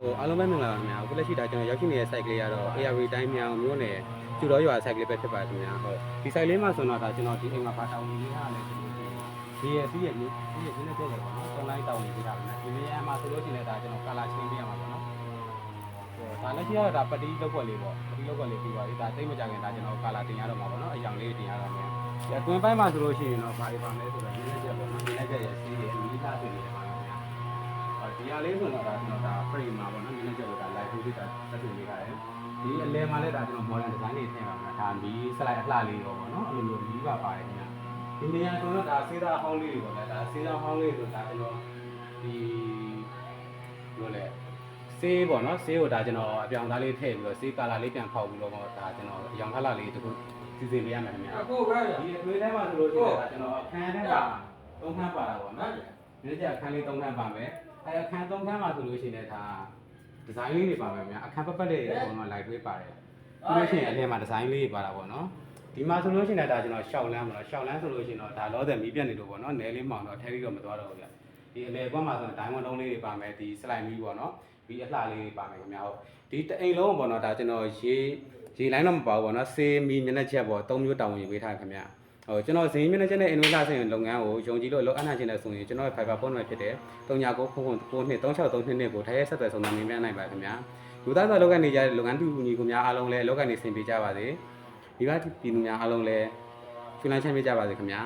အားလုံးပဲမင်္ဂလာပါခင်ဗျာအခုလက်ရှိဒါကျွန်တော်ရောက်ရှိနေတဲ့ site ကလေးကတော့ AR တိုင်းမြောင်မျိုးနယ်ကျူတော်ရွာ site ကလေးပဲဖြစ်ပါတယ်ခင်ဗျာဟုတ်ဒီ site လေးမှာဆိုတော့ဒါကျွန်တော်ဒီအိမ်မှာပါတောင်းနေရလဲဆိုလို့ဒီရဲ့စီးရဲ့နည်းနည်းတက်တယ်ပေါ့နော် online တောင်းနေကြတာခင်ဗျာဒီနေရာမှာဆိုလို့ရှိရင်ဒါကျွန်တော် color change ပေးရမှာပေါ့နော်ဒါလက်ရှိကတော့ဒါပတိလောက်ွက်လေးပေါ့ပတိလောက်ွက်လေးပြီးပါပြီဒါတိတ်မကြခင်ဒါကျွန်တော် color တင်ရတော့မှာပေါ့နော်အရောင်လေးတင်ရတော့မယ်ဒီအတွင်းပိုင်းမှာဆိုလို့ရှိရင်တော့ဘာတွေပါလဲဆိုတော့ဒီလက်ချက်ပေါ့နော်ဒီလက်ချက်ရဲ့စီးရဲ့မီးသားတွေနေပါခင်ဗျာဒီဟာလေးဆိုတော့ဒါကျွန်တော်ဒါ frame မှာပေါ့နော်ဒီလက်ချက်ကိုဒါ live ပြီးတာတက်တူလေးခါတယ်ဒီအလဲမှာလည်းဒါကျွန်တော် modern design တွေထည့်ပါမယ်ဒါမီး slide အလှလေးရောပေါ့နော်အဲ့လိုမျိုးမီးပါပါတယ်ခင်ဗျာဒီနေရာဆိုတော့ဒါစေးသားဟောင်းလေးတွေပေါ့လေဒါစေးသားဟောင်းလေးဆိုတာကျွန်တော်ဒီလိုလေစေးပေါ့နော်စေးကိုဒါကျွန်တော်အပြောင်သားလေးထည့်ပြီးတော့စေးကာလာလေးပြန်ဖောက်ပြီးတော့ဒါကျွန်တော်အရောင်ခလာလေးတခုစီစဉ်ပေးရမယ်ခင်ဗျာအခုပဲဒီအသွေးထဲမှာဆိုလို့ရှိရင်ဒါကျွန်တော်အခန်းထဲမှာ3ခန်းပါတာပေါ့နော်ဒီနေ့အခန်းလေး3ခန်းပါမယ်အဲအခန်း3ခန်းမှာဆိုလို့ရှိရင်ဒါဒီဇိုင်းလေးတွေပါမယ်ဗျာအခန်းပတ်လေးပုံတော့ light ပေးပါတယ်ပြီးလို့ရှိရင်အလဲမှာဒီဇိုင်းလေးတွေပါတာပေါ့နော်ဒီမှာဆိုလို့ရှိရင်ဒါကျွန်တော်ရှောက်လန်းပေါ့နော်ရှောက်လန်းဆိုလို့ရှိရင်တော့ဒါလောတဲ့မီးပြတ်နေလို့ပေါ့နော်နယ်လေးမှောင်တော့ထဲပြီးတော့မသွားတော့ဘူးဗျဒီအလဲဘက်မှာဆိုရင်ဒိုင်းဝန်လုံးလေးတွေပါမယ်ဒီ slide မီးပေါ့နော်ဒီအလှလေးတွေပါမယ်ခင်ဗျာဟုတ်ဒီတအိမ်လုံးပေါ့နော်ဒါကျွန်တော်ရေလိုင်းတော့မပါဘူးပေါ့နော်ဆေးမီးမျက်နှာချက်ပေါ့3မျိုးတောင်းဝင်ပေးထားခင်ဗျာဟိုကျွန်တော်ဇင်းမျက်နှာချက်နဲ့အင်ဝေးလာဆင်လုပ်ငန်းကိုယုံကြည်လို့အလုပ်အနှံ့ချင်တဲ့ဆိုရင်ကျွန်တော်ရဲ့ Fiverr ဖုန်းနံပါတ်ဖြစ်တဲ့3999923632ကိုထိုင်ရဲဆက်သွယ်ဆောင်နိုင်မြင်နိုင်ပါခင်ဗျာလူသားဆိုအလုပ်ကနေကြတဲ့လုပ်ငန်းတူညီကိုများအားလုံးလည်းအလုပ်ကနေဆင်ပြေကြပါစေဒီကပြည်သူများအားလုံးလည်းကျွမ်းလန်းချမ်းမြေ့ကြပါစေခင်ဗျာ